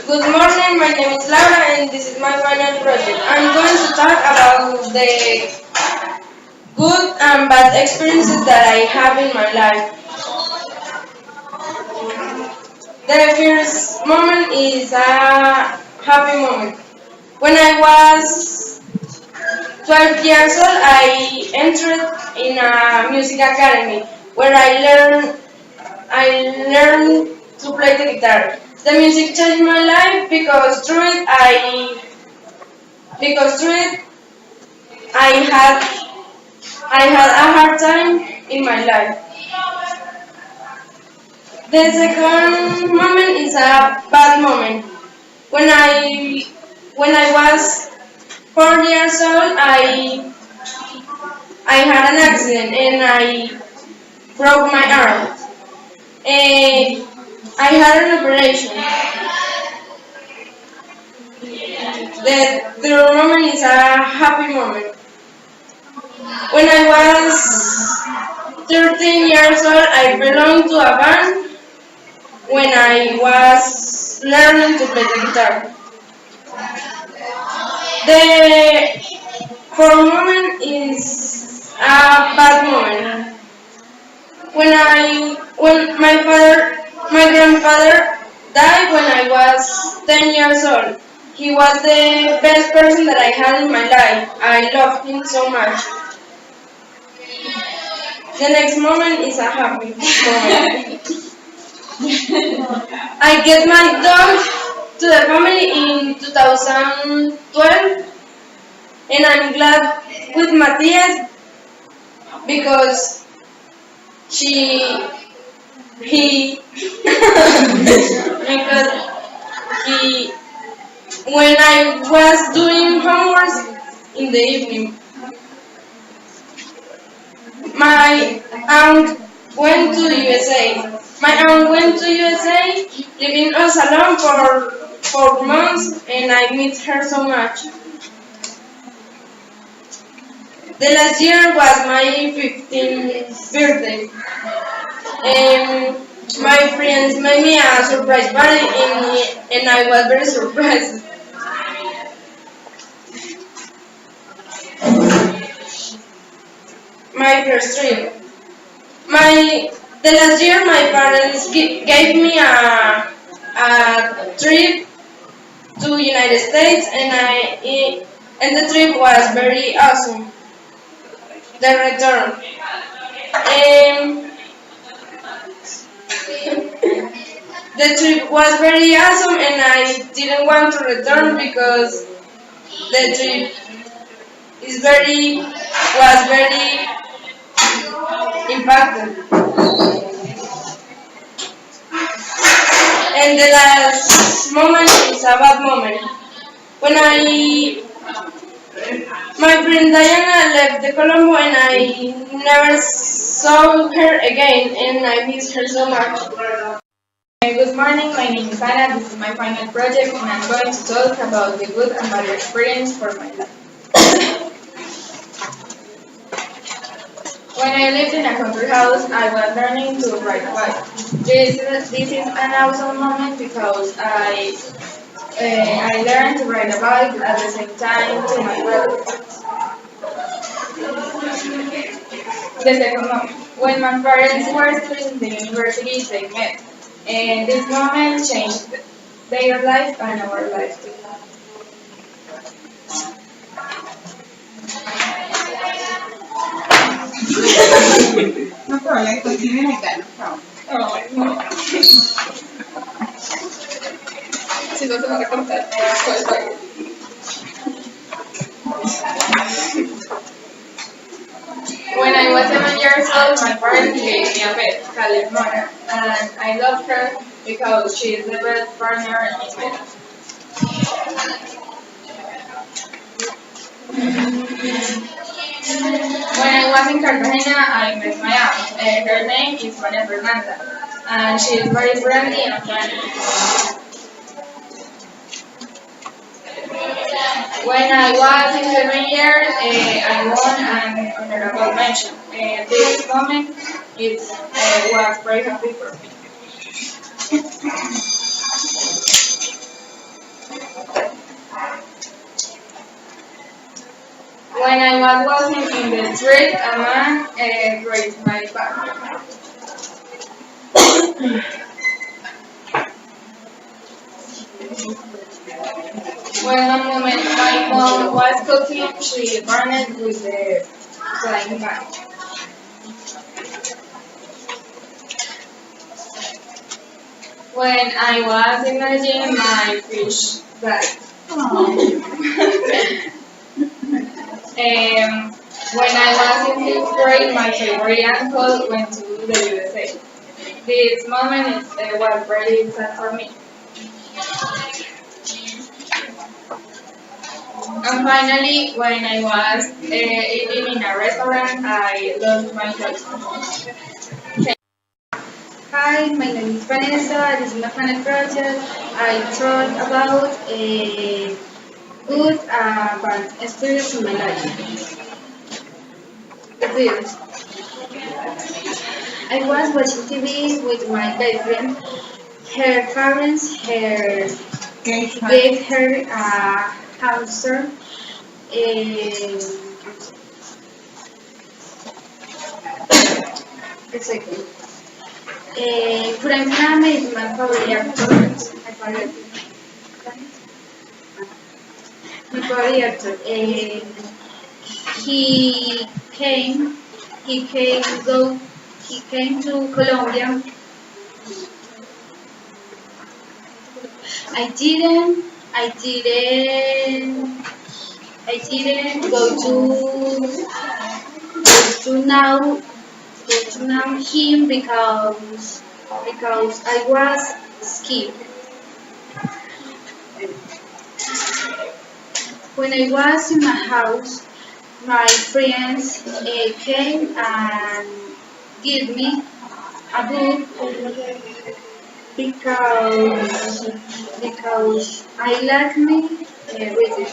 Good morning, my name is Laura and this is my final project. I'm going to talk about the good and bad experiences that I have in my life. The first moment is a happy moment. When I was 12 years old, I entered in a music academy where I learned to play the guitar. The music changed my life because through it I had I had a hard time in my life. The second moment is a bad moment. When I was 4 years old, I had an accident and I broke my arm. And I had an operation. The moment is a happy moment. When I was 13 years old, I belonged to a band when I was learning to play the guitar. The fourth moment is a bad moment. My grandfather died when I was 10 years old. He was the best person that I had in my life. I loved him so much. The next moment is a happy moment. I get my dog to the family in 2012 and I'm glad with Matthias because she he because he when I was doing homework in the evening my aunt went to USA. My aunt went to USA, leaving us alone for 4 months, and I miss her so much. The last year was my 15th birthday, and my friends made me a surprise party, and I was very surprised. My first trip. The last year my parents gave me a trip to United States and the trip was very awesome. The return. Um, the trip was very awesome and I didn't want to return because the trip is very impacted. And the last moment is a bad moment. When my friend Diana left the Colombo and I never saw her again and I miss her so much. Good morning, my name is Anna, this is my final project and I'm going to talk about the good and bad experience for my life. When I lived in a country house, I was learning to ride a bike. This is an awesome moment because I learned to ride a bike at the same time to my brother. The second moment, when my parents were still in the university, they met. And this moment changed their life and our life too. No problem, continue like that, no problem. Oh, no. Si no te van a contar, pues bueno. When I was 7 years old, my parents gave me a pet, called Mona, and I loved her because she is the best partner in my life. When I was in Cartagena, I met my aunt. Her name is Maria Fernanda, and she is very friendly and funny. When I was in 7 years, I won an honorable mention. This moment was very happy for me. When I was walking in the street, a man raised my back. When one moment my mom was cooking, she burned with the frying pan. When I was imaging my fish died. When I was in fifth grade, my favorite uncle went to the USA. This moment was very sad for me. And finally, when I was eating in a restaurant, I lost my job. Hi, my name is Vanessa. This is my final project. I thought about a good bad experience in my life. The first, I was watching TV with my girlfriend. Her parents gave her a hamster. A second. Frank Name is my favorite actor. My favorite actor. He came. He came. He came to Colombia. I didn't. I didn't to know to know him because I was scared. When I was in my house, my friends came and gave me a book because I like me reading.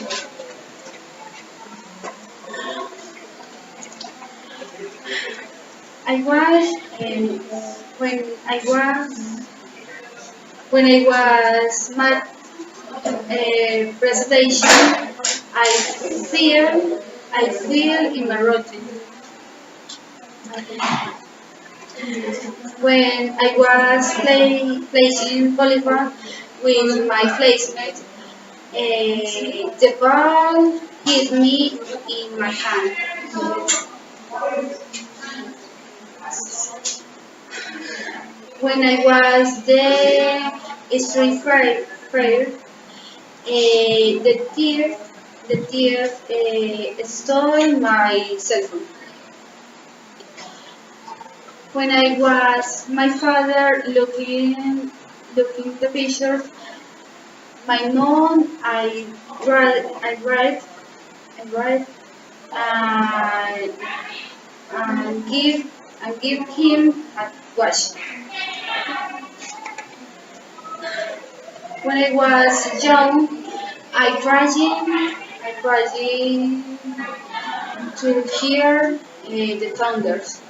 I was when I was my presentation. I feel in my routine. When I was playing volleyball with my classmates, the ball hit me in my hand. When I was the street fair, the tears stole my cell phone. When I was my father looking the pictures, my mom I write and give him a watch. When I was young, I tried to hear the thunders.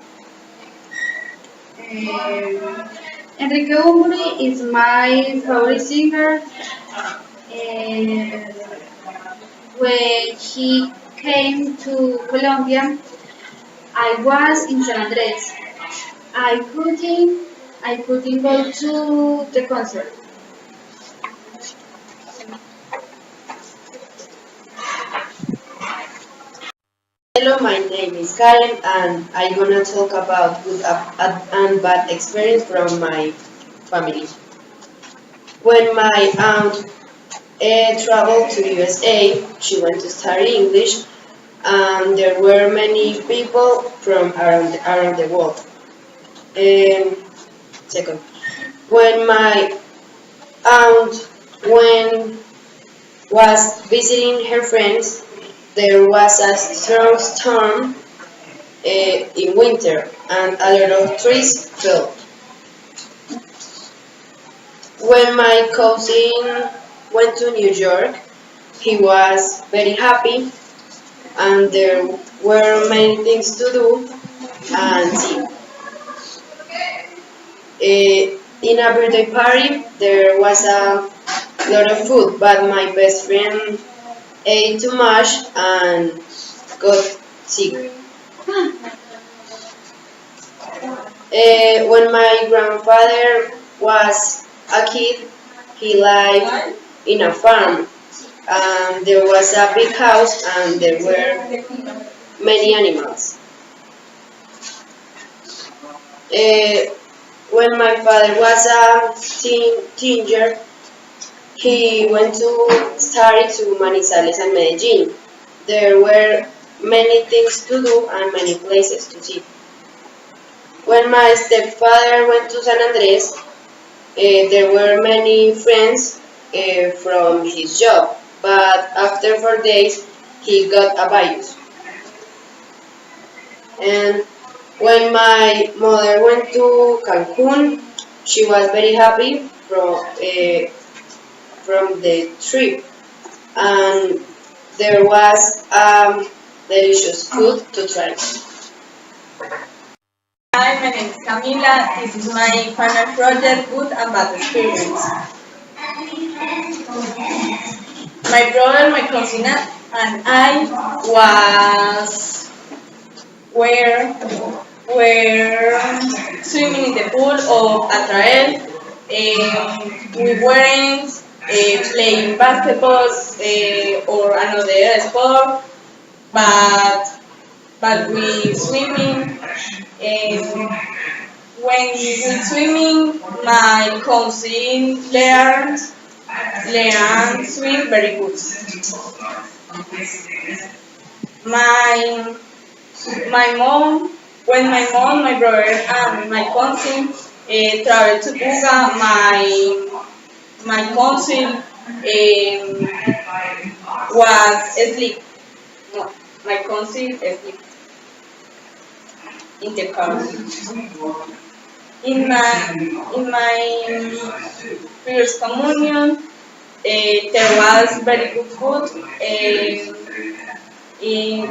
Enrique Bunbury is my favorite singer. And when he came to Colombia, I was in San Andres. I couldn't go to the concert. Hello, my name is Karen, and I'm gonna talk about good and bad experience from my family. When my aunt traveled to USA, she went to study English, and there were many people from around the world. Um, Second, when my aunt was visiting her friends, there was a strong storm in winter, and a lot of trees fell. When my cousin went to New York, he was very happy, and there were many things to do and see. In a birthday party, there was a lot of food, but my best friend ate too much, and got sick. When my grandfather was a kid, he lived in a farm, and there was a big house, and there were many animals. When my father was a teenager, he went to study to Manizales and Medellin. There were many things to do and many places to see. When my stepfather went to San Andres, there were many friends from his job, but after 4 days he got a virus. And when my mother went to Cancun, she was very happy from the trip, and there was delicious food to try. Hi, my name is Camila. This is my final project, Good and Bad Experience. My brother, my cousin, and I was were swimming in the pool of Atrael. We weren't playing basketball or another sport, but we swimming. When we swimming, my cousin learned swim very good. My my mom, when my mom, my brother, and my cousin traveled to Buga, my cousin was asleep. No, my cousin asleep in the car. In my first communion, there was very good food. It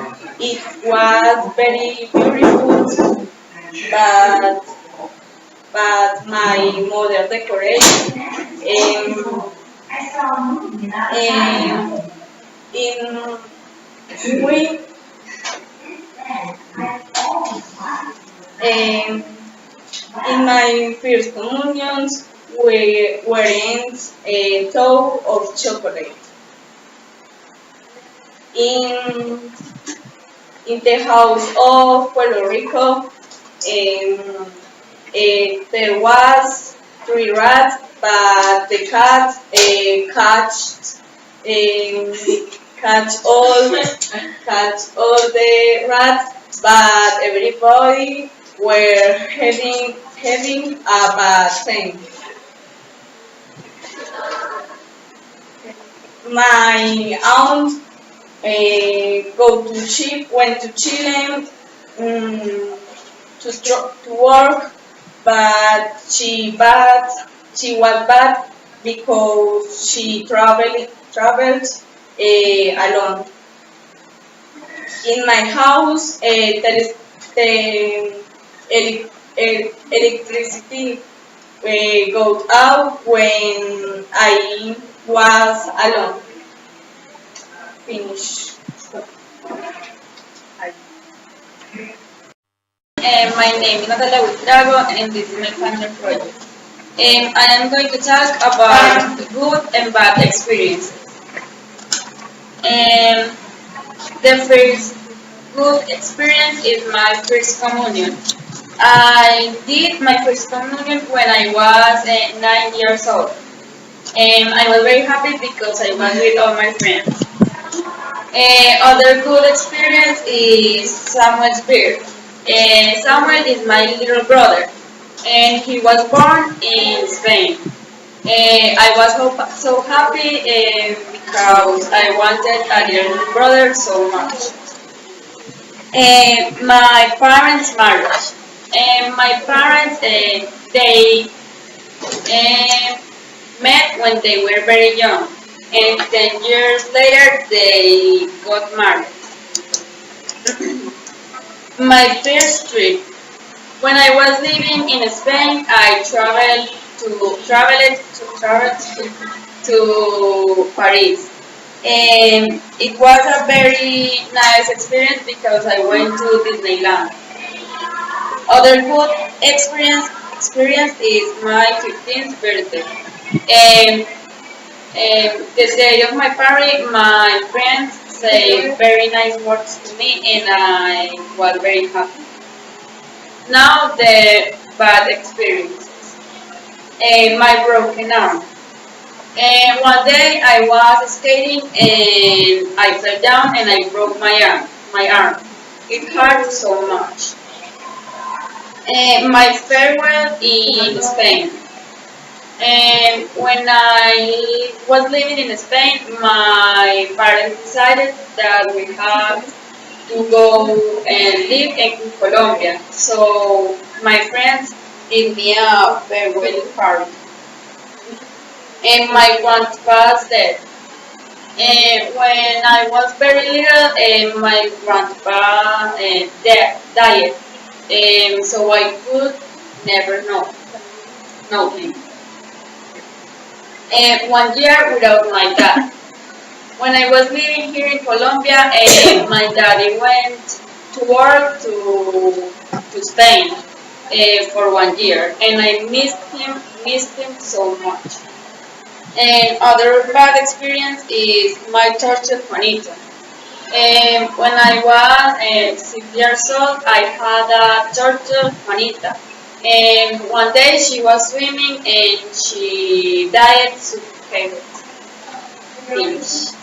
was very beautiful, but my mother decorated. In we in my first communions we weren't a toe of chocolate. In the house of Puerto Rico, there was 3 rats, but the cat catch all the rats, but everybody were having a bad thing. My aunt went to Chile to work, but she was bad because she traveled alone. In my house, there is the electricity goes out when I was alone. Finish. My name is Natalia Buitrago, and this is my final project. I am going to talk about good and bad experiences. The first good experience is my first communion. I did my first communion when I was 9 years old. I was very happy because I was with all my friends. Other good experience is Samuel's birth. Samuel is my little brother, and he was born in Spain. I was so happy because I wanted a little brother so much. My parents' marriage. My parents they met when they were very young, and 10 years later they got married. My first trip. When I was living in Spain, I traveled to Paris. It was a very nice experience because I went to Disneyland. Other good experience is my 15th birthday. Um, the day of my party, my friends say very nice words to me, and I was very happy. Now the bad experiences. My broken arm. And one day I was skating and I fell down and I broke my arm. My arm. It hurt so much. My farewell in Spain. And when I was living in Spain, my parents decided that we had to go and live in Colombia. So my friends did me a farewell party. And my grandpa's dead. And when I was very little, my grandpa died. So I could never know him. And 1 year without my dad. When I was living here in Colombia, my daddy went to work to Spain for 1 year, and I missed him so much. And other bad experience is my tortured Juanita. When I was 6 years old, I had a tortured Juanita. And one day she was swimming and she died suffocated. Finish.